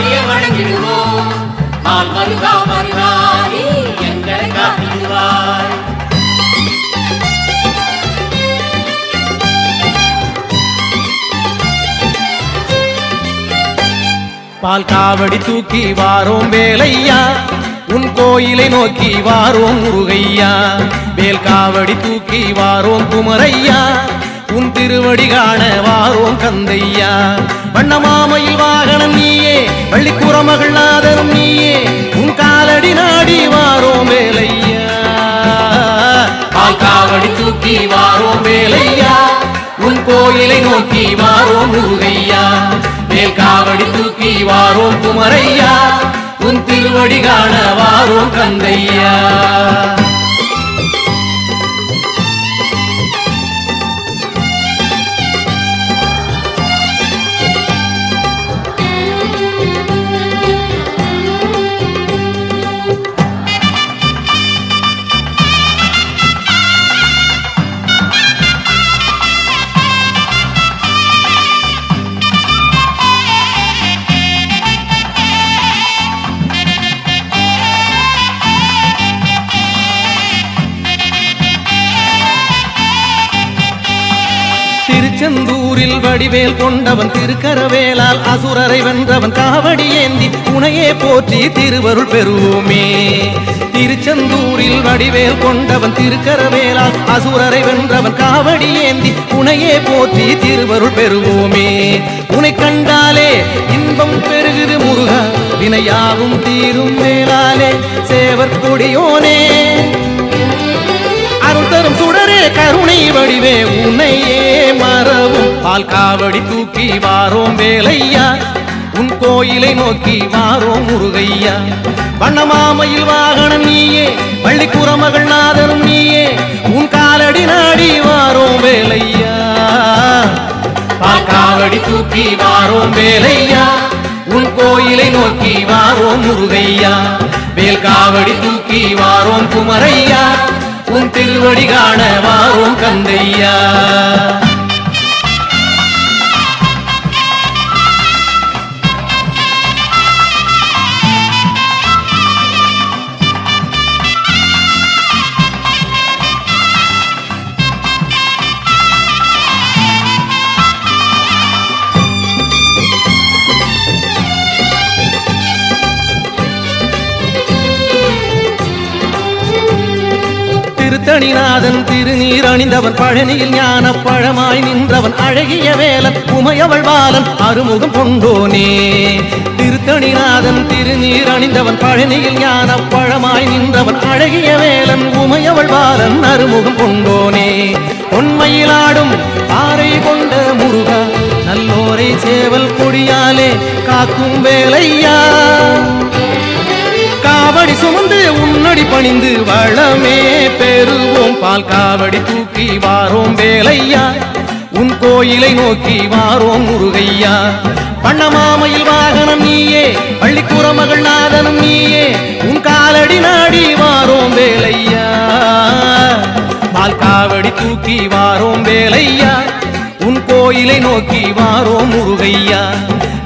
மாறிய வணங்கிடுவோம். மால் மருகா மருகாரி எங்களை காத்திடுவாய். பால் காவடி தூக்கி வாரோம் வேலையா, உன் கோயிலை நோக்கி வாரோம் முருகையா. வேல் காவடி தூக்கி வாரோம் குமரையா, உன் திருவடி காண வாரோம் கந்தையா. வண்ணமாமையில் வாகனம் நீயே, வள்ளிக்குறமகள் நாதரும் நீயே, உன் காலடி நாடி வாரோம் வேலையா. பால் காவடி தூக்கி வாரோம் வேலையா, உன் கோயிலை நோக்கி வாரோம் முருகையா. வேல் காவடி தூக்கி வாரோம் குமரையா, உன் திருவடி காண வாரோம் கந்தையா. திருச்செந்தூரில் வடிவேல் கொண்டவன், திருக்கரவேலால் அசுரரை வென்றவன், காவடி ஏந்தி உனையே போற்றி திருவருள் பெறுவோமே. திருச்செந்தூரில் வடிவேல் கொண்டவன், திருக்கரவேலால் அசுரரை வென்றவன், காவடி ஏந்தி உனையே போற்றி திருவருள் பெறுவோமே. உனை கண்டாலே இன்பம் பெருகுது முருகா, வினையாவும் தீரும் மேலாலே சேவர் கொடியோனே. அருள் தரும் சுடரே கருணை வடிவே உன்னையே மறவும். பால் காவடி தூக்கி வாரோம் வேலையா, உன் கோயிலை நோக்கி வாரோம் முருகையா. வண்ணமாமையில் வாகனம் நீயே, வள்ளிக்குறமகள் நாதரும் நீயே, உன் காலடி நாடி வாரோம் வேலையா. பால் காவடி தூக்கி வாரோம் வேலையா, உன் கோயிலை நோக்கி வாரோம் முருகையா. வேல் காவடி தூக்கி வாரோம் குமரையா, உன் திருவடி காண வாரோம் கந்தையா. திருத்தணிநாதன் திருநீர் அணிந்தவன், பழனியில் ஞான பழமாய் நின்றவன், அழகிய வேலன் உமையவள் பாலன் அருமுகம் கொண்டோனே. திருத்தணிநாதன் திருநீர் அணிந்தவன், பழனியில் ஞான பழமாய் நின்றவன், அழகிய வேலன் உமையவள் பாலன் அருமுகம் கொண்டோனே. பொன்மையிலாடும் பாறை கொண்ட முருகா, நல்லோரை சேவல் கொடியாலே காக்கும் வேலையா. காவடி சுமந்து உன்னடி பணிந்து வளமே பெறுவோம். பால் காவடி தூக்கி வாரோம் வேலையா, உன் கோயிலை நோக்கி வாரோம் முருகையா. வண்ணமாமையில் வாகனம் நீயே, வள்ளிக்குறமகள் நாதனும் நீயே, உன் காலடி நாடி வாரோம் வேலையா. பால் காவடி தூக்கி வாரோம் வேலையா, உன் கோயிலை நோக்கி வாரோம் முருகையா.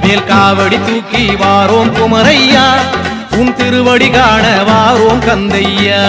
வேல் காவடி தூக்கி வாரோம் குமரையா, உன் திருவடி காண வாரோம் கந்தையா.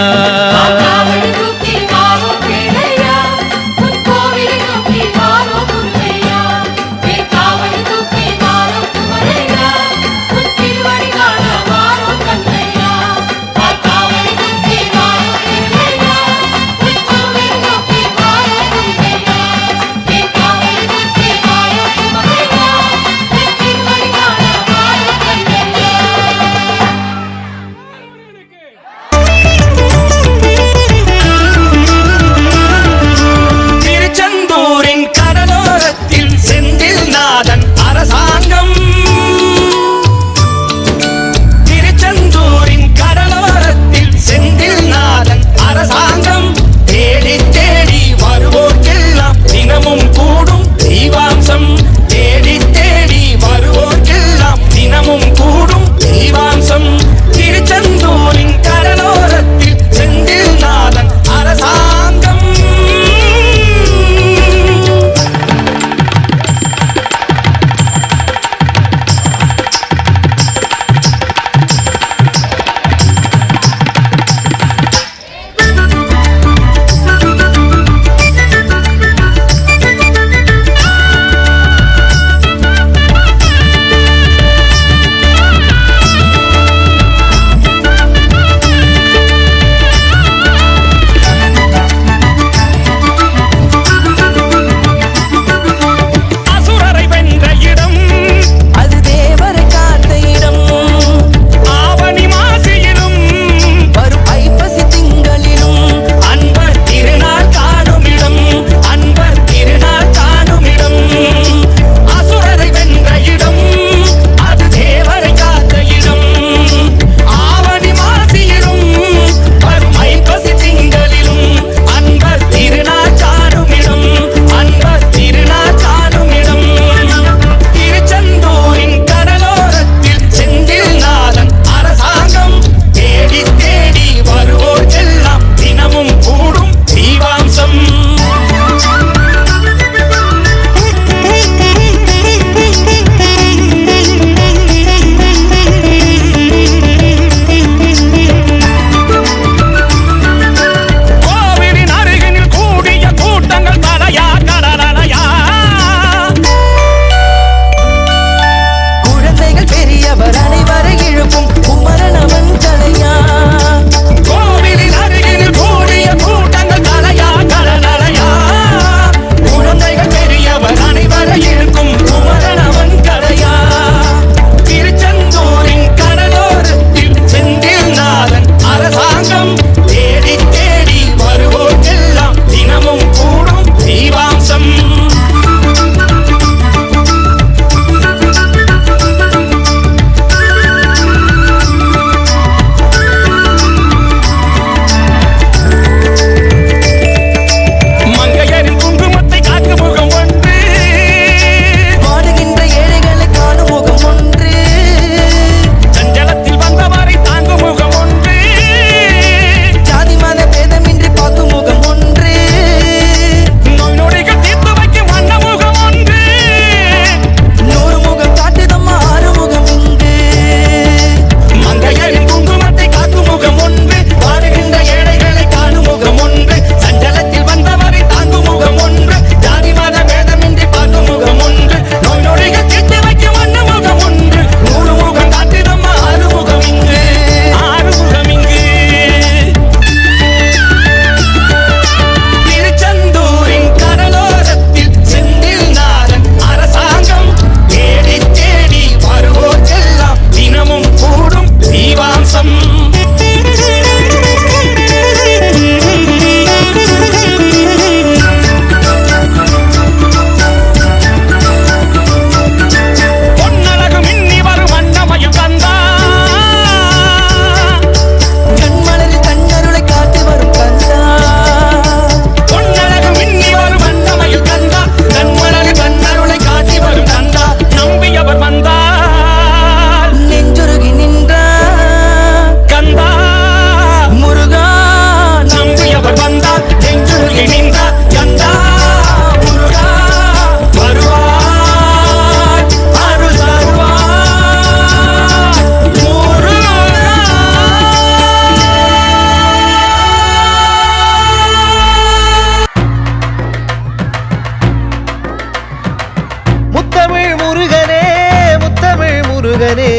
முருகனே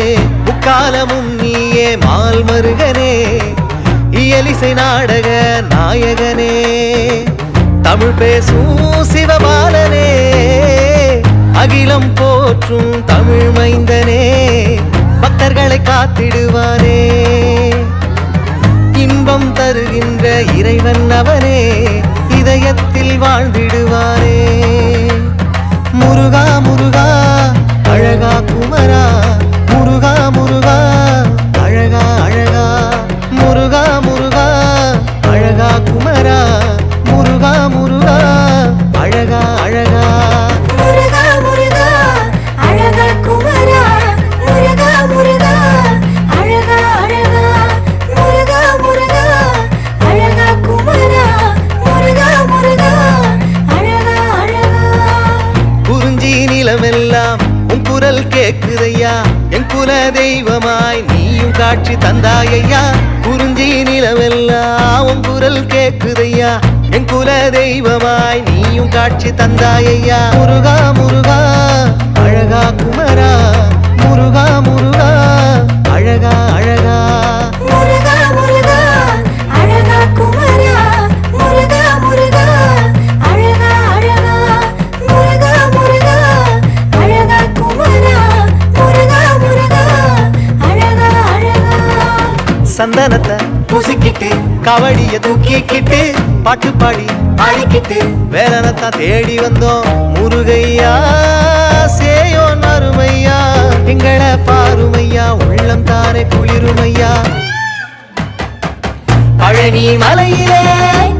முக்காலமும் நீயே மால் மருகனே இயலிசை நாடக நாயகனே தமிழ் பேசும் சிவபாலனே அகிலம் போற்றும் தமிழ் மைந்தனே பக்தர்களை காத்திடுவானே இன்பம் தருகின்ற இறைவன் அவனே இதயத்தில் வாழ்ந்திடுவாரே முருகா முருகா அழகா குமரா முருகா முருகா அழகா அழகா முருகா முருகா அழகா குமரா முருகா முருகா அழகா அழகா முருகா முருகா அழகா குமரா முருகா முருகா அழகா அழகா முருகா முருகா அழகா குமரா முருகா முருகா அழகா அழகா குறிஞ்சி நிலமெல்லாம் உன் குரல் கேக்குதையா என் குல தெய்வமாய் நீயும் காட்சி தந்தாயையா குறிஞ்சி நிலமெல்லாம் உன் குரல் கேக்குதையா என் குல தெய்வமாய் நீயும் காட்சி தந்தாயையா முருகா முருகா அழகா குமரா முருகா முருகா அழகா அழகா முருகா முருகா அழகா குமரா முருகா முருகா அழகா அழகா முருகா முருகா அழகா குமரா முருகா முருகா அழகா அழகா சந்தனத்தை பூசிக்கிட்டு கவடிய தூக்கிக்கிட்டு பாட்டு பாடி ஆடிக்கிட்டு வேலனத்தான் தேடி வந்தோம் முருகையா சேயோ நறுமையா எங்களை பாருமையா உள்ளம் தானே குளிருமையா பழனி மலையிலே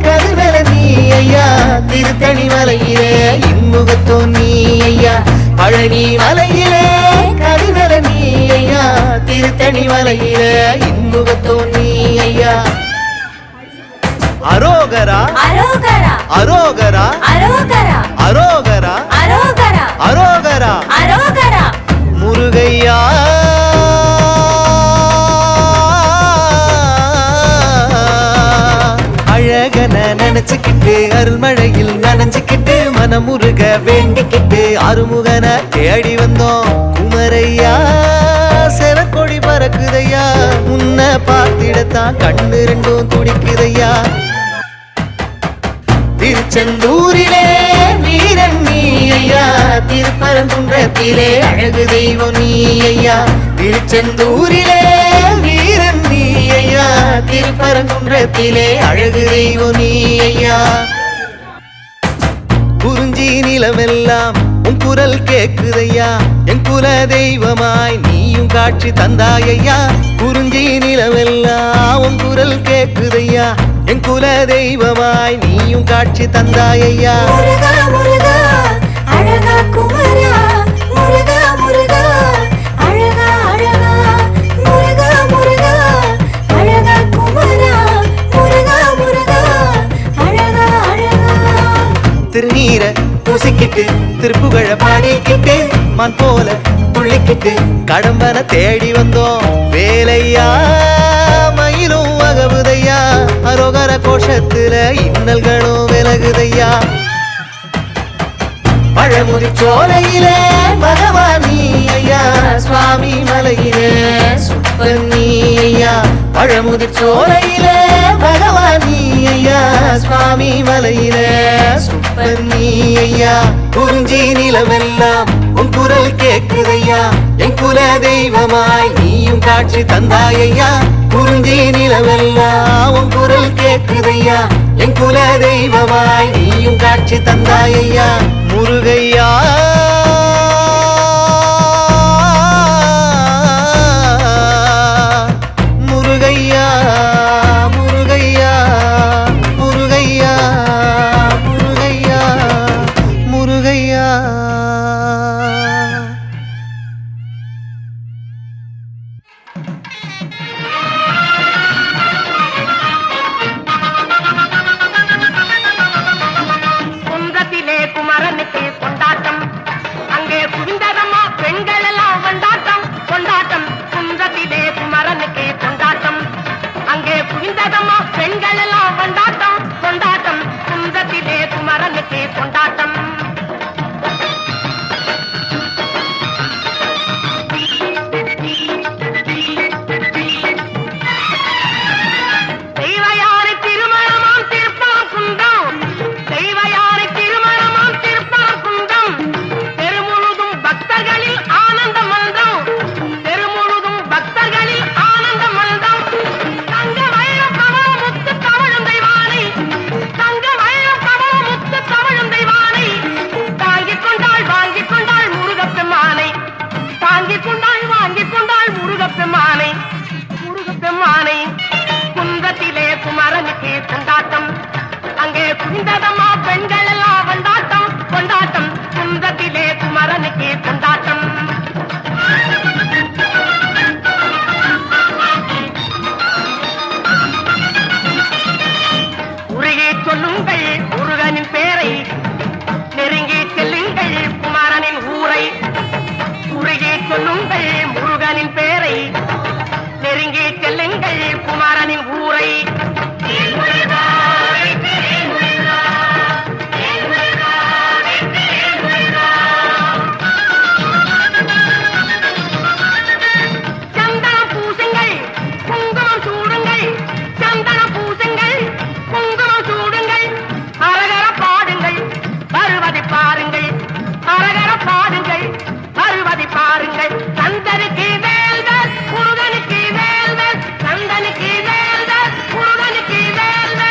கருவெல நீ ஐயா திருத்தணி மலையிலே இன்முகத்தோ நீ ஐயா பழனி மலையிலே கருவெல நீ ஐயா திருத்தணி மலையிலே இன்முகத்தோ நீ ஐயா அரோகரா அரோகரா அரோகரா அரோகரா அரோகரா அரோகரா அரோகரா அரோகரா முருகையா அழகன நினைச்சுக்கிட்டு அருள்மழையில் நனைஞ்சுக்கிட்டு மனமுருக வேண்டிக்கிட்டு அருமுகன தேடி வந்தோம் குமரையா செவக்கொடி பறக்குதையா உன்னை பார்த்திடத்தான் கண்ணு ரெண்டும் துடிக்குதையா திருச்செந்தூரிலே வீரன் நீ ஐயா திருப்பரங்குன்றத்திலே அழகு தெய்வம் நீ ஐயா திருச்செந்தூரிலே வீரன் நீ ஐயா திருப்பரங்குன்றத்திலே அழகு தெய்வம் நீ ஐயா குறிஞ்சி நிலமெல்லாம் உன் குரல் கேக்குதையா என் குல தெய்வமாய் நீயும் காட்சி தந்தாயையா குறிஞ்சி நிலமெல்லாம் உன் குரல் கேக்குதையா என் குல தெய்வமாய் நீயும் காட்சி தந்தாயையா முருகா முருகா அழகா குமரா முருகா முருகா அழகா அழகா முருகா முருகா அழகா குமரா முருகா முருகா அழகா அழகா திருநீரை பூசிக்கிட்டு திருப்புகழ பாடிக்கிட்டு மான் போல துள்ளிக்கிட்டு கடம்பன தேடி வந்தோம் வேலையா மயிலும் அகவுதையா அரோகர கோஷத்துல இன்னல்களும் விலகுதையா பழமுதி சோலையிலே பகவானி ஐயா சுவாமி மலையிலே சுப்பன்னி ஐயா பழமுதி சோலையிலே பகவானி ஐயா சுவாமி மலையிலே சுப்பன்னி ஐயா குறிஞ்சி நிலமெல்லாம் உன் குரல் கேக்குதையா என் குல தெய்வமாய் நீயும் காட்சி தந்தாயையா குறிஞ்சி நிலமெல்லாம் உன் குரல் கேக்குதையா என் குல தெய்வமாய் நீயும் காட்சி தந்தாயையா முருகையா முருகையா முருகையா முருகையா முருகையா முருகையா குன்றத்திலே குமரனுக்கு கொண்டாட்டம், அங்கே குவிந்ததம்மா பெண்கள் எல்லாம் கொண்டாட்டம் கொண்டாட்டம். குன்றத்திலே குமரனுக்கு கொண்டாட்டம், அங்கே குவிந்ததம்மா பெண்கள் எல்லாம் கொண்டாட்டம் கொண்டாட்டம். குன்றத்திலே குமரனுக்கு கொண்டாட்டம். சொல்லுங்கள் முருகனின் பேரை, நெருங்கி செல்லுங்கள் குமாரனின் ஊரை. சந்தனம் பூசுங்கள் குங்குமம் சூடுங்கள், சந்தனம் பூசுங்கள் குங்குமம் சூடுங்கள், அரகர பாடுங்கள் வருவதை பாருங்கள், அரகர பாடுங்கள் வருவதை பாருங்கள். சந்தனுக்கு வேல்வர் முருகனுக்கு வேல்வர், சந்தனுக்கு வேல்வர் முருகனுக்கு வேல்வர்.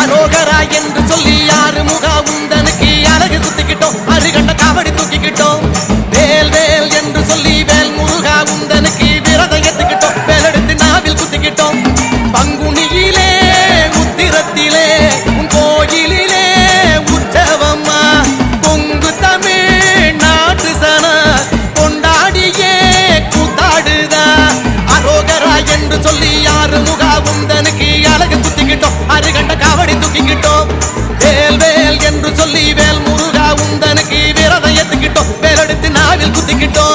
அரோகரா என்று சொல்லி யாரு முகா உந்தனுக்கு அழகு குத்திக்கிட்டோம், அருகண்ட காவடி தூக்கிக்கிட்டோம். வேல் வேல் என்று சொல்லி வேல் முருகா உந்தனுக்கு விரதம் எத்துக்கிட்டோம், வேலெடுத்து நாவில் குத்திக்கிட்டோம். பங்குனியிலே உத்திரத்திலே உன் கோயிலிலே உற்சவம்மா, கொங்கு தமிழ் நாட்டு சன கொண்டாடியே கூத்தாடுதா. அரோகரா என்று சொல்லி யாரு முகா உந்தனுக்கு அழகு குத்திக்கிட்டோம், அருகண்ட காவடி தூக்கிக்கிட்டோம். வேல் வேல் என்று சொல்லி வேல் முருகா உந்தனுக்கு விரதம் எத்துக்கிட்டோம், வேலெடுத்து நாவில் குத்திக்கிட்டோம்.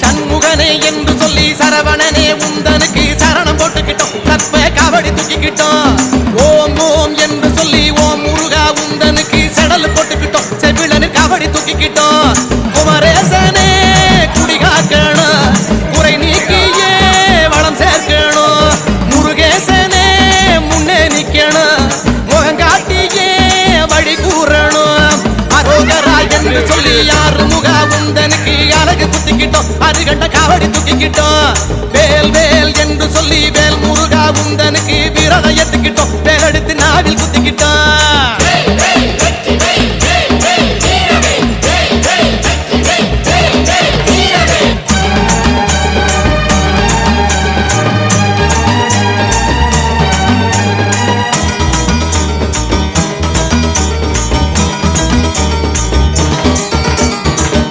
சண்முகனே என்று சொல்லி சரவணனே உந்தனுக்கு சரணம் போட்டுக்கிட்டோம், கற்ப காவடி தூக்கிக்கிட்டோம். ஓம் ஓம் என்று சொல்லி ஓம் முருகா உந்தனுக்கு செடல் போட்டுக்கிட்டோம், செவிழனு காவடி தூக்கிக்கிட்டோம். குமரேசனே குடிகாக்கணும், குறை நீக்கியே வளம் சேர்க்கணும். முருகேசனே முன்னே நிக்கணும், முகங்காட்டியே வழி கூறணும். அரோகரா என்று சொல்லி யாரு முகா உந்தனுக்கு அழகு குத்திக்கிட்டோம், அருகண்ட காவடி தூக்கிக்கிட்டோம். வேல் வேல் என்று சொல்லி வேல் முருகா உந்தனுக்கு விரதம் எத்துக்கிட்டோம், வேலெடுத்து நாவில் குத்திக்கிட்டோம்.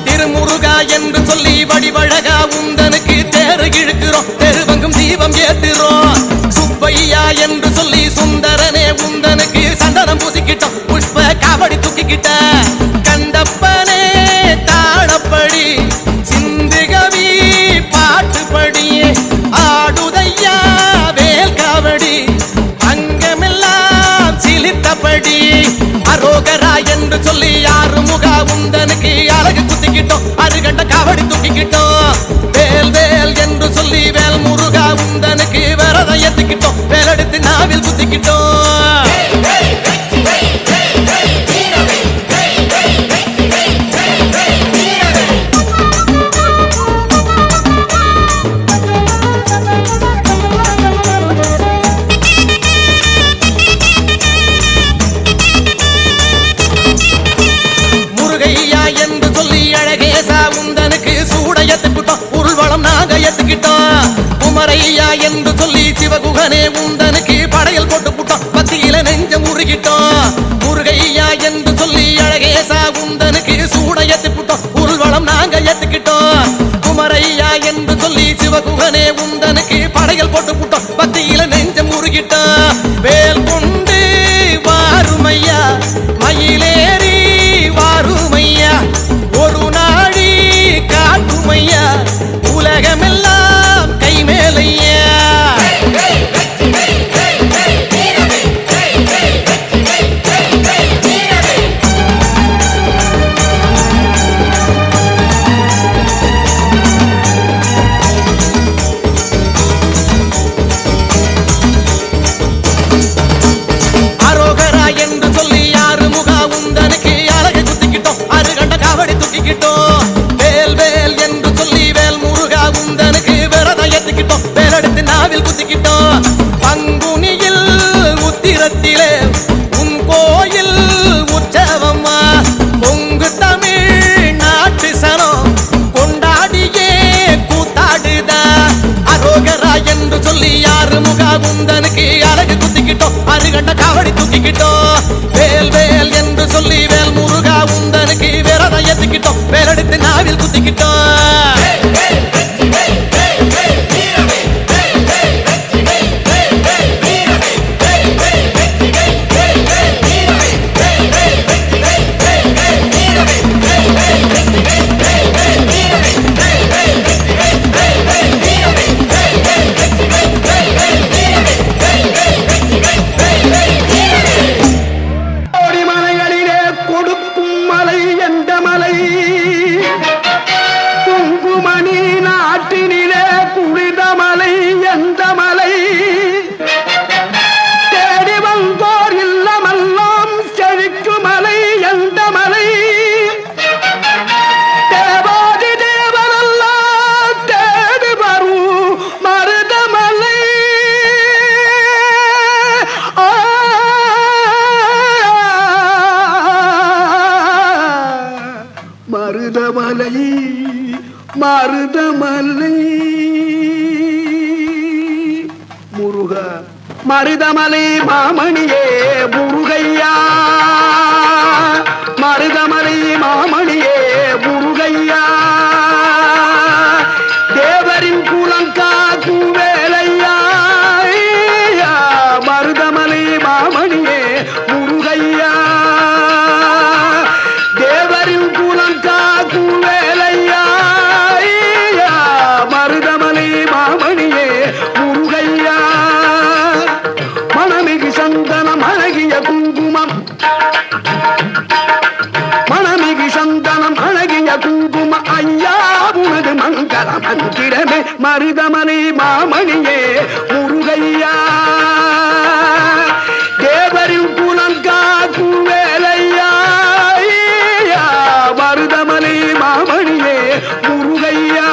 திருமுருகா என்று சொல்லி வடிவழகா உந்தனுக்கு தேரு இழுக்கிறோம், தெருவங்கும் தீபம் ஏத்துறோம். சுப்பையா என்று சொல்லி சுந்தரனே உந்தனுக்கு சந்தனம் பூசிக்கிட்டோம், புஷ்ப காவடி தூக்கிக்கிட்ட. கண்டப்பனே தாளப்படி சிந்துகவி பாட்டுப்படி ஆடுதையா வேல் காவடி, அங்கமெல்லாம் சிலித்தபடி. அரோகரா என்று சொல்லி யாரு முகா உந்தனுக்கு அழகு குத்திக்கிட்டோம், அருகண்ட காவடி தூக்கிக்கிட்டோம். வேல் வேல் என்று சொல்லி வேல் முருகா உந்தனுக்கு விரதம் எத்துக்கிட்டோம், வேலெடுத்து நாவில் குத்திக்கிட்டோம். முருகையா என்று சொல்லி அழகேசா உந்தனுக்கு சூட எத்துக்கிட்டோம், உருள்வளம் நாங்க எத்துக்கிட்டோம். குமரையா என்று சொல்லி சிவகுகனே உந்தனுக்கு படையல் போட்டு புட்டோம், பத்தியில நெஞ்சம் உருகிட்டோம். முருகையா என்று சொல்லி அழகேசா உந்தனுக்கு சூட எத்துக்கிட்டோம், உருள்வளம் நாங்க எத்துக்கிட்டோம். குமரையா என்று சொல்லி சிவகுகனே உந்தனுக்கு படையல் போட்டு புட்டோம், பத்தியில நெஞ்சம் உருகிட்டோம். வேல் கொண்டு வாருமையா மயிலேறி வாருமையா, ஒரு நாடி காட்டுமையா உலகமெல்லாம் கைமேலையா. நாவில் குத்திக்கிட்டோம் பங்குனியில் உத்திரத்திலே உன் கோயில் உற்சவம்மா பொங்கு தமிழ் நாட்டு சனம் கொண்டாடியே கூத்தாடுதா அரோகரா என்று சொல்லி யாரு முகா குந்தனுக்கு அழகு குத்திக்கிட்டோம் அருகண்ட காவடி தூக்கிக்கிட்டோம் வேல் வேல் என்று சொல்லி வேல் முருகா உந்தனுக்கு விரதம் ஏத்துக்கிட்டோம் வேலெடுத்து நாவில் குத்திக்கிட்டோம் மலைகளிலே கொடுக்கும் மலை எந்த மலை குங்குமணி நாட்டினிலே குளிர்ந்த மலை எந்த மலை தேடி வந்தோர் இல்லமெல்லாம் செழிக்கும் மலை எந்த மலை தேவாதி தேவரெல்லாம் தேடி வரும் மருதமலை மருதமலை மருதமலை முருக மருதமலை மாமணியே முருகையா மருதமலை மாமணியே முருகையா தேவரின் குலங்காக்கும் வேலையா மருதமலை மாமணியே முருகையா தேவரின் குலங்காக்கும் வேலையா மருதமலை மாமணியே முருகையா மணமிகு சந்தனம் அழகிய குங்குமம் மணமிகு சந்தனம் அழகிய குங்கும ஐயா உனது மங்கள மந்திரமே மருதமலை மாமணியே முருகையா தேவரின் குலம் காக்கும் வேலையா மருதமலை மாமணியே முருகையா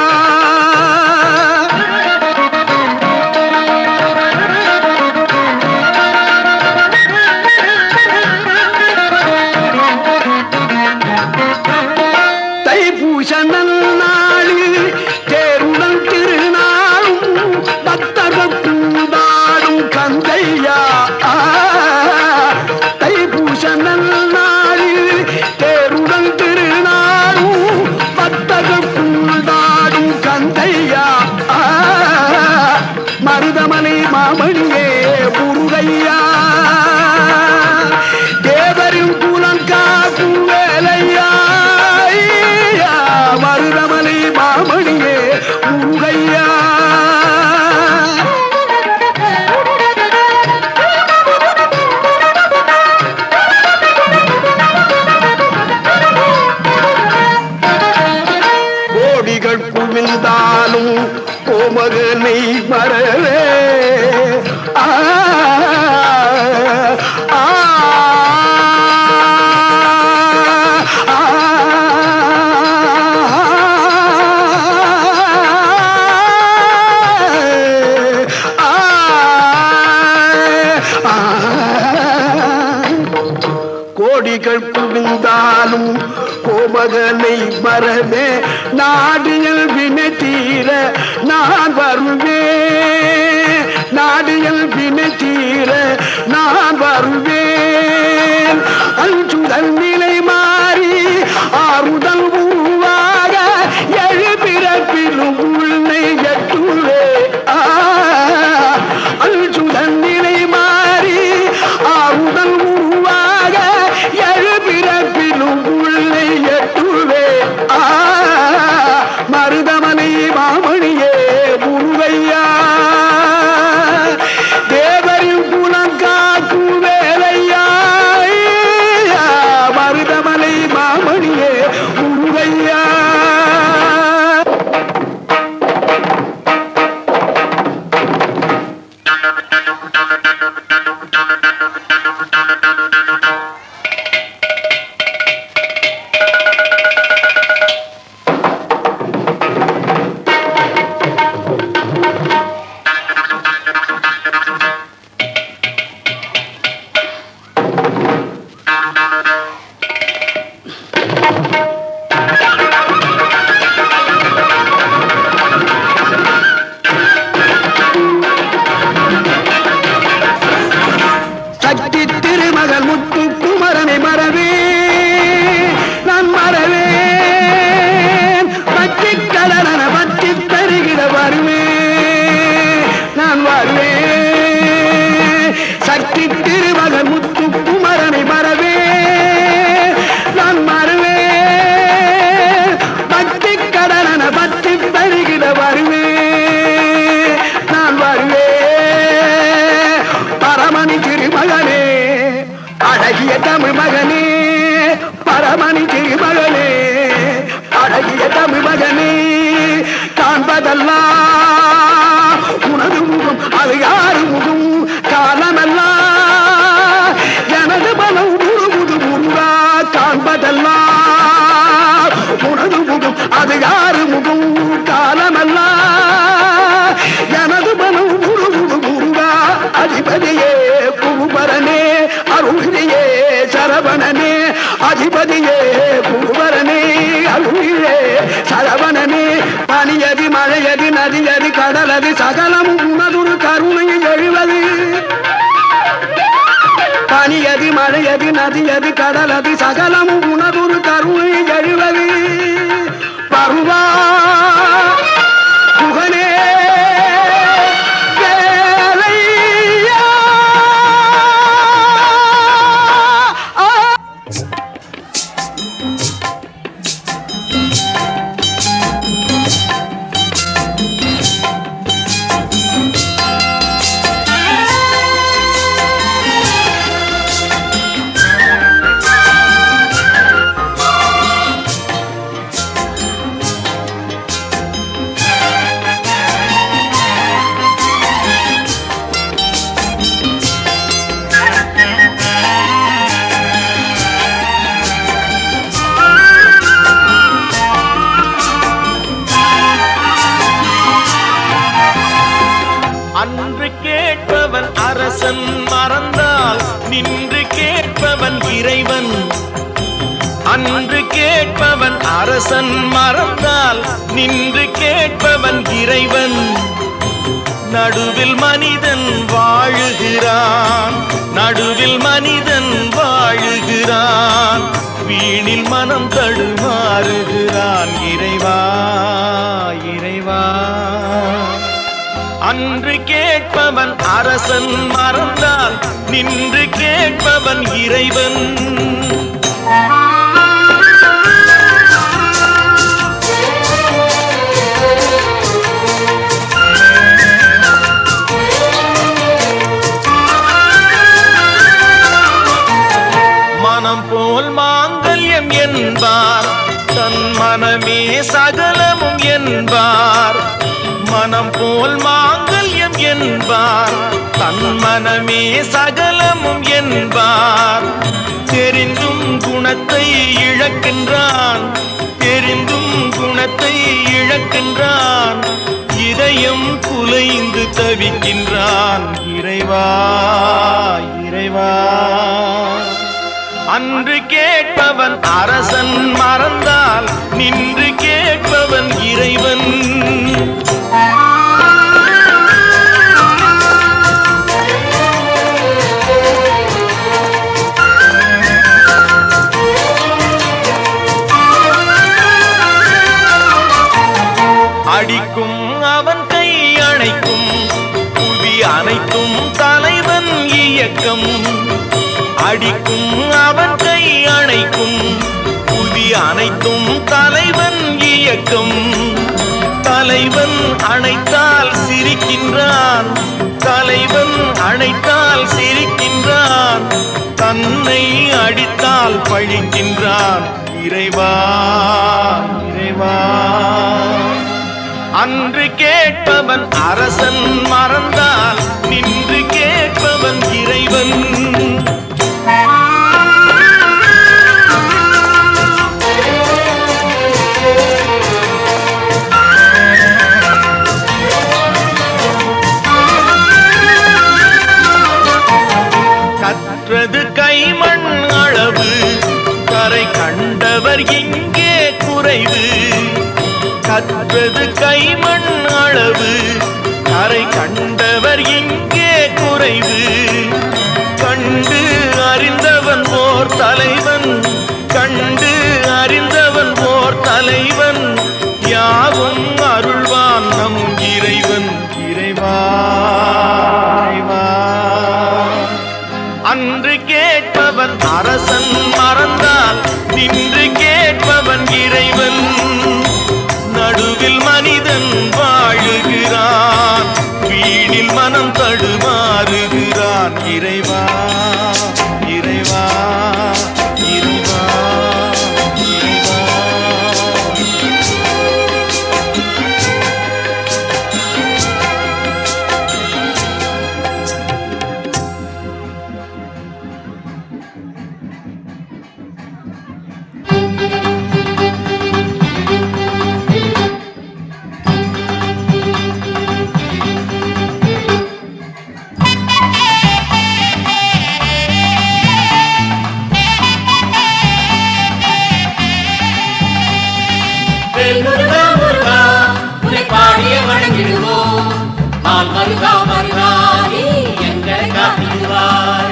தைப்பூச நன்னாளில் தேருடன் திருநாளும் பக்தர்கள் கூடாடும் கந்தையா தைப்பூச நன்னாளில் தேருடன் திருநாளும் பக்தர்கள் கூடாடும் கந்தையா மருதமலை மாமணியே முருகையா தேவரின் குலம் காக்கும் வேலையா மருதமலை மாமணியே முருகையா கோடிகள் குவிந்தாலும் கோமகனை மறவே ஆ ஆ கோடிகள் குவிந்தாலும் கோமகனை மறவே நாடியல் வினை தீர நான் வருவேன் நாடியல் வினை தீர நான் வருவேன் அஞ்சுதல் நிலை மாறி ஆறுதல் உருவாக எழுபிறப்பிலும் உள்ளே எட்டுவே அஞ்சுதல் நிலை மாறி ஆறுதல் உருவாக எழுபிறப்பிலும் உள்ளே எட்டுவே மருதமலை மாமணியே முருகையா தேவரின் குலம் காக்கும் வேலையா அழகிய தமிழ் மகனே பரமணி திருமகனே அழகிய தமிழ் மகனே காண்பதெல்லாம் உனது முகம் அது யாரு முகம் காலமெல்லாம் எனது மனம் முழுமுது முருகா காண்பதெல்லாம் உனது முகம் அது யாரு முகம் காலமெல்லாம் எனது மனம் முழுமுது முருகா அதிபதியே குருபரனே அருளியே சரவணனே அதிபதியே குருபரனே அருளியே சரவணனே பனியதி மழையதி நதியதி கடலதி சகலமும் உனதொரு கருணை எழுவது பனியதி மழையதி நதியதி கடலதி சகலமும் உனதொரு கருணை எழுவது பருவா புகனே அன்று கேட்பவன் அரசன் மறந்தால் நின்று கேட்பவன் இறைவன் அன்று கேட்பவன் அரசன் மறந்தால் நின்று கேட்பவன் இறைவன் நடுவில் மனிதன் வாழுகிறான் நடுவில் மனிதன் வாழுகிறான் வீணில் மனம் தடுமாறுகிறான் இறைவா இறைவா அன்று கேட்பவன் அரசன் மறந்தால் நின்று கேட்பவன் இறைவன் மனம் போல் மாங்கல்யம் என்பார் தன் மனமே சகலமும் என்பார் மனம் போல் மாங்கல்யம் என்பார் தன் மனமே சகலமும் என்பார் தெரிந்தும் குணத்தை இழக்கின்றான் தெரிந்தும் குணத்தை இழக்கின்றான் இதயம் குலைந்து தவிக்கின்றான் இறைவா இறைவா அன்று கேட்பவன் அரசன் மறந்தால் நின்று கேட்பவன் இறைவன் அடிக்கும் அவன் கை அணைக்கும் புவி அனைத்தும் தலைவன் இயக்கம் அடிக்கும் அவன் கை அணைக்கும் புவி அனைத்தும் தலைவன் இயக்கம் தலைவன் அணைத்தால் சிரிக்கின்றான் தலைவன் அணைத்தால் சிரிக்கின்றான் தன்னை அடித்தால் பழிக்கின்றான் இறைவா இறைவா அன்று கேட்பவன் அரசன் மறந்தால் நின்று கேட்பவன் இறைவன் கற்றது கைமண் அளவு கரை கண்டவர் இங்கே குறைவு கற்றது கைமண் அளவு கரை கண்டவர் இங்கே குறைவு கண்டு அறிந்தவன் ஓர் தலைவன் கண்டு அறிந்தவன் ஓர் தலைவன் யாவும் அருள்வான் நம் இறைவன் இறைவா இறைவா அன்று கேட்பவன் அரசன் மறந்தால் நின்று கேட்பவன் இறைவன் நடுவில் மனிதன் வாழுகிறான் மருகா மருகா நீ எங்களை காத்திடுவாய்.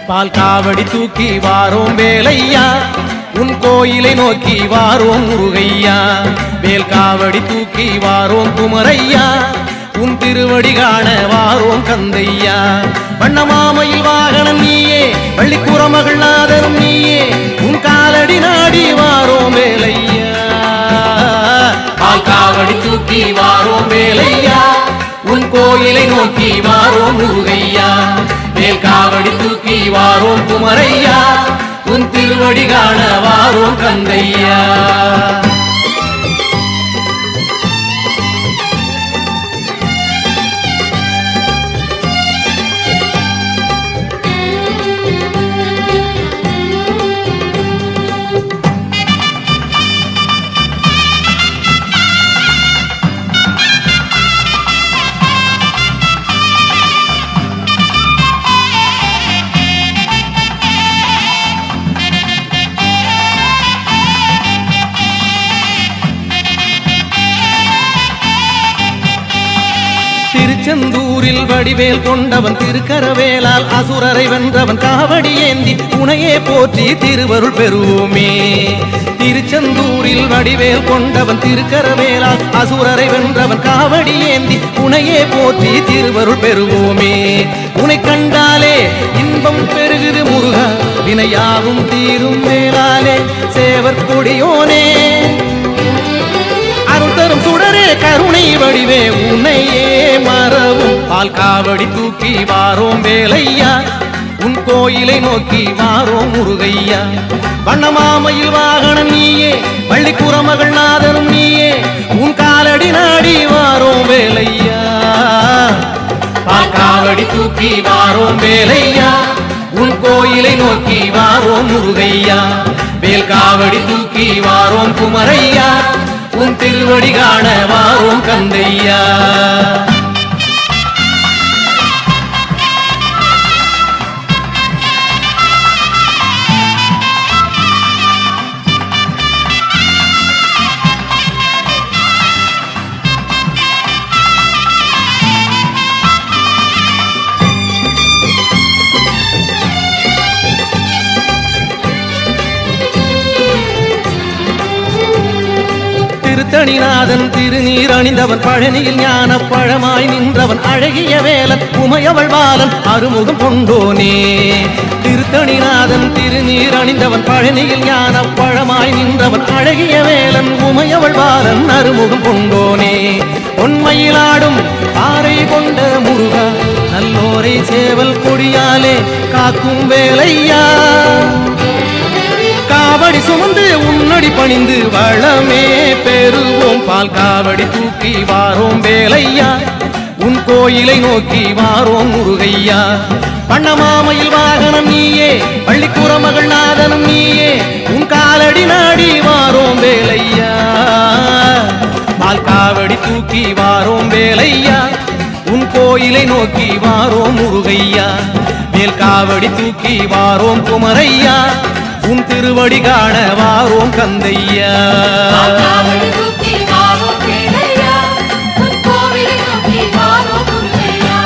பால் காவடி தூக்கி வாரோம் வேலையா, உன் கோயிலை நோக்கி வாரோம் முருகையா. வேல் காவடி தூக்கி வாரோம் குமரையா, உன் திருவடி காண வாரோம் கந்தையா. வண்ணமாமையில் வாகனம் நீயே, பள்ளிக்குறமகள் நாதரும் நீயே, உன் காலடி நாடி வாரோம் வேலையா. பால் காவடி தூக்கி வாரோம் வேலையா, உன் கோயிலை நோக்கி வாரோம் முருகையா. வேல் காவடி தூக்கி வாரோம் குமரையா, உன் திருவடி காண வாரோம் கந்தையா. திருச்செந்தூரில் வடிவேல் கொண்டவன் திருக்கரவேலால் அசுரரை வென்றவன் காவடி ஏந்தி உனையே போற்றி திருவருள் பெறுவோமே. திருச்செந்தூரில் வடிவேல் கொண்டவன் திருக்கரவேலால் அசுரரை வென்றவன் காவடி ஏந்தி உனையே போற்றி திருவருள் பெறுவோமே. உனை கண்டாலே இன்பம் பெருகுது முருகா, வினையாவும் தீரும் வேளாலே சேவர் கொடியோனே. அருள் தரும் சுடரே கருணை வடிவே உன்னையே மறவும். பால் காவடி தூக்கி வாரோம் வேலையா, உன் கோயிலை நோக்கி வாரோம் முருகையா. வண்ணமாமையில் வாகனம் நீயே, பள்ளிக்குறமகள் நாதரும் நீயே, உன் காலடி நாடி வாரோம் வேலையா. பால் காவடி தூக்கி வாரோம் வேலையா, உன் கோயிலை நோக்கி வாரோம் முருகையா. வேல் காவடி தூக்கி வாரோம் குமரையா, உன் திருவடி காண வாரோம் கந்தையா. திருத்தணிநாதன் திருநீர் அணிந்தவன் பழனியில் ஞான பழமாய் நின்றவன் அழகிய வேலன் உமையவள் பாலன் அருமுகம் கொண்டோனே. திருத்தணிநாதன் திருநீர் அணிந்தவன் பழனியில் ஞான பழமாய் நின்றவன் அழகிய வேலன் உமையவள் பாலன் அருமுகம் கொண்டோனே. பொன்மையிலாடும் பாறை கொண்ட முருகா, நல்லோரை சேவல் கொடியாலே காக்கும் வேலையா. காவடி சுமந்து உன்னடி பணிந்து வளமே பெறுவோம். பால் காவடி தூக்கி வாரோம் வேலையா, உன் கோயிலை நோக்கி வாரோம் முருகையா. வண்ணமாமையில் வாகனம் நீயே, பள்ளிக்குறமகள் நாதனும் நீயே, உன் காலடி நாடி வாரோம் வேலையா. பால் காவடி தூக்கி வாரோம் வேலையா, உன் கோயிலை நோக்கி வாரோம் முருகையா. வேல் காவடி தூக்கி வாரோம் குமரையா, உன் திருவடி காண வாரோம் கந்தையா. காவடி தூக்கி வாரோம் வேலையா, உன் கோவிலை நோக்கி வாரோம் முருகையா.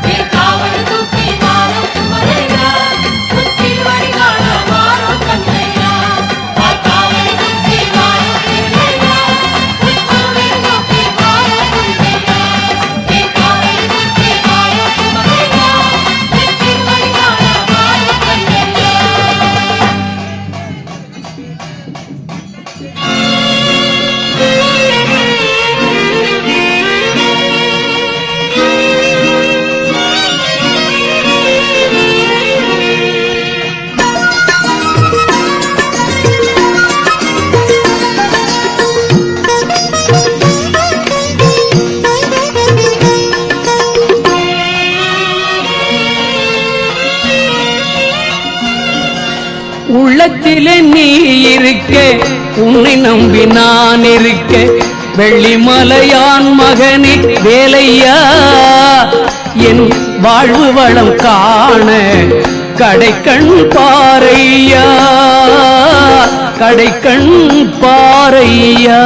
வேல் காவடி தூக்கி வாரோம் குமரையா, உன் திருவடி காண வாரோம் கந்தையா. காவடி தூக்கி வாரோம் வேலையா, உன் கோவிலை நோக்கி வாரோம் முருகையா. வேல் காவடி தூக்கி வாரோம் குமரையா, உன் திருவடி காண வாரோம் கந்தையா. உள்ளத்திலே நீ இருக்க, உன்னை நம்பி நான் இருக்க, வெள்ளிமலையான் மகனே வேலையா. என் வாழ்வு வளம் காண கடைக்கண் பாரையா கடைக்கண் பாரையா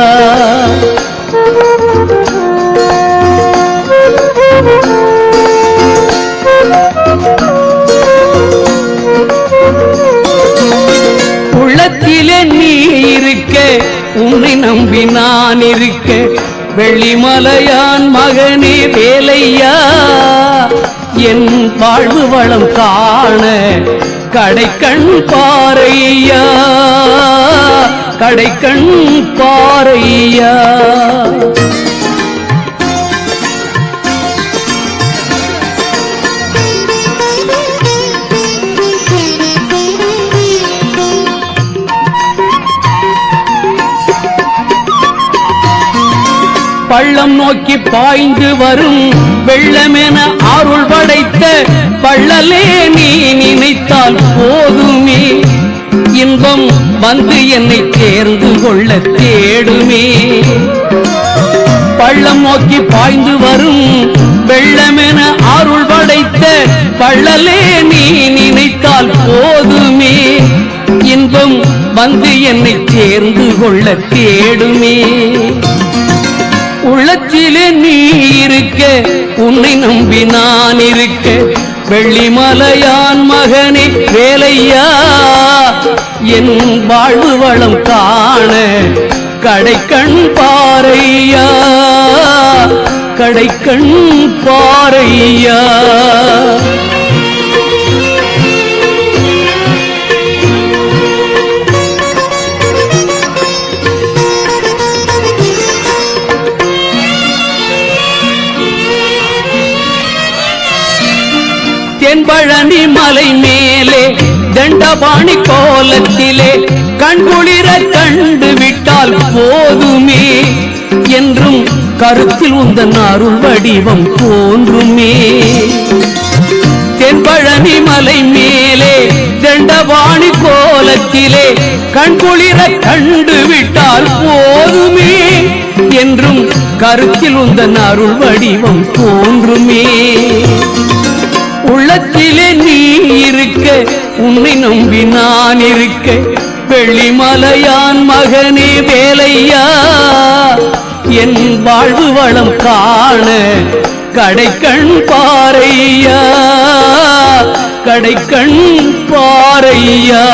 உள்ளத்திலே நீ இருக்க உன்னை நம்பி நான் இருக்க வெள்ளிமலையான் மகனே வேலையா என் வாழ்வு வளம் காண கடைக்கண் பாரையா கடைக்கண் பாரையா பள்ளம் நோக்கி பாய்ந்து வரும் வெள்ளமென அருள் படைத்த பள்ளலே நீ நினைத்தால் போதுமே இன்பம் வந்து என்னை சேர்ந்து கொள்ள தேடுமே பள்ளம் நோக்கி பாய்ந்து வரும் வெள்ளமென அருள் படைத்த பள்ளலே நீ நினைத்தால் போதுமே இன்பம் வந்து என்னை சேர்ந்து கொள்ள தேடுமே உள்ளத்திலே நீ இருக்க உன்னை நம்பி நான் இருக்க வெள்ளிமலையான் மகனே வேலையா என் வாழ்வு வளம் காண கடைக்கண் பாரையா கடைக்கண் பாரையா தென்பழனி மலை மேலே தண்டபாணி கோலத்திலே கண்குளிர கண்டு விட்டால் போதுமே என்றும் கருத்தில் உந்தன் அருள் வடிவம் தோன்றுமே தென்பழனி மலை மேலே தண்டபாணி கோலத்திலே கண்குளிர கண்டு விட்டால் போதுமே என்றும் கருத்தில் உந்தன் அருள் வடிவம் தோன்றுமே உள்ளத்திலே நீ இருக்க உன்னை நம்பி நான் இருக்க வெள்ளிமலையான் மகனே வேலையா என் வாழ்வு வளம் காண கடைக்கண் பாரையா கடைக்கண் பாரையா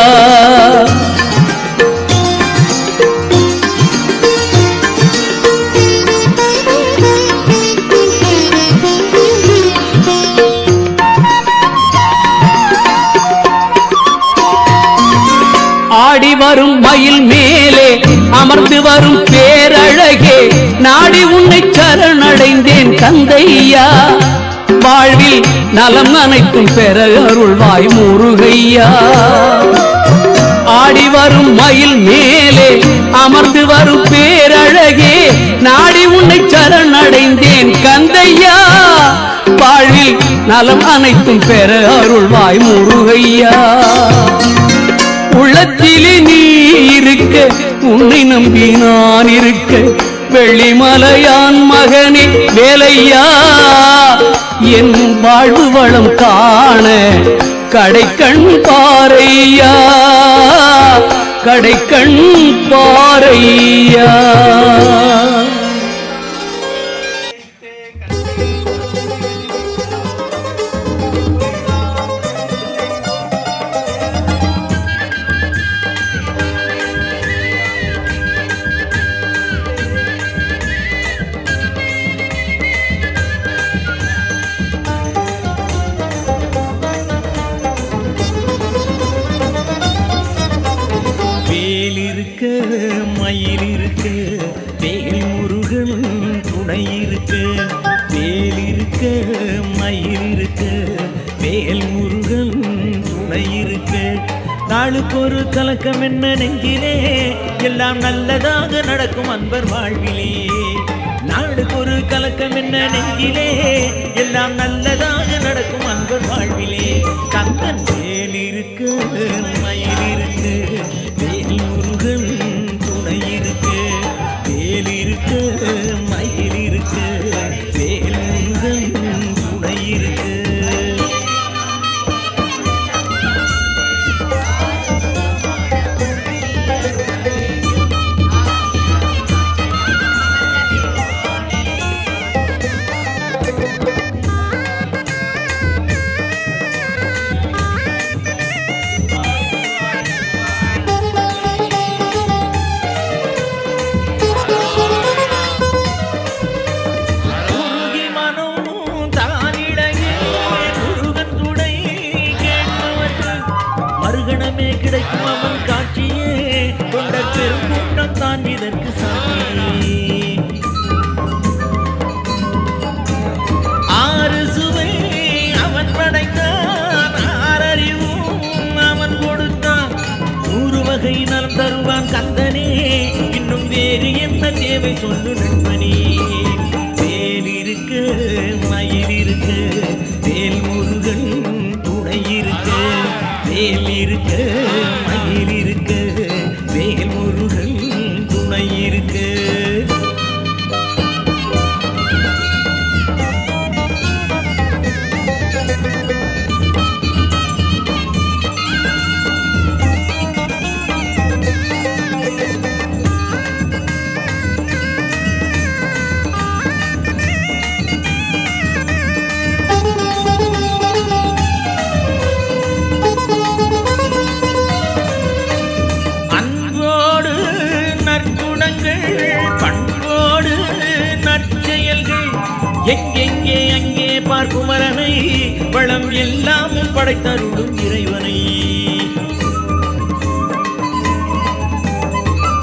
ஆடி வரும் மயில் மேலே அமர்ந்து வரும் பேரழகே நாடி உன்னை சரணடைந்தேன் தந்தையா வாழ்வில் நலம் அனைத்தும் பெற அருள்வாய் முருகையா ஆடி வரும் மயில் மேலே அமர்ந்து வரும் பேரழகே நாடி உன்னை சரணடைந்தேன் கந்தையா வாழ்வில் நலம் அனைத்தும் பெற அருள்வாய் முருகையா உள்ளத்திலே நீ இருக்க உன்னை நம்பி நான் இருக்க வெள்ளிமலையான் மகனே வேலையா என் வாழ்வு வளம் காண கடைக்கண் பாரையா கடைக்கண் பாரையா மயில் இருக்க வேல் முருகன் துணை இருக்க வேல் இருக்க மயில் இருக்க வேல் முருகன் துணை இருக்க நாளுக்கு ஒரு கலக்கம் என்ன நெஞ்சிலே எல்லாம் நல்லதாக நடக்கும் அன்பர் வாழ்விலே நாளுக்கு ஒரு கலக்கம் என்ன நெஞ்சிலே எல்லாம் நல்லதாக நடக்கும் அன்பர் வாழ்விலே கந்தன் வேல் இருக்க மயில் இருக்க வேல் முருகன் துணை இருக்க வேல் இருக்க மயில் இருக்க வேல் முருகன் துணை இருக்க நலம் தருவான் கந்தனே இன்னும் வேறு என்ன தேவை சொல்லு நண்பனே வேல் இருக்க மயில் இருக்க வேல் முருகன் துணை இருக்க வேல் இருக்க மயில் இருக்க வேல் முருகன் துணை இருக்க பண்போடு நற்செயல்கள் எங்கெங்கே அங்கே பார்க்குமரனை வளம் எல்லாமும் படைத்தருளும் இறைவனை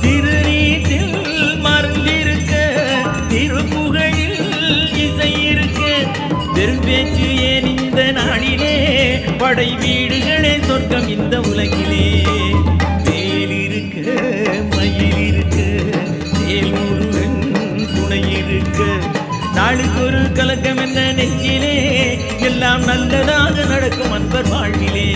திருநீட்டில் மருந்திருக்க திருப்புகழில் இசை இருக்க பெரும்பேச்சு ஏன் இந்த நாளிலே படை வீடுகளே சொர்க்கம் இந்த உலகிலே வேல் இருக்க மயில் இருக்க வேல் முருகன் துணை இருக்க நாளுக்கு ஒரு கலக்கம் என்ன நெஞ்சிலே எல்லாம் நல்லதாக நடக்கும் அன்பர் வாழ்விலே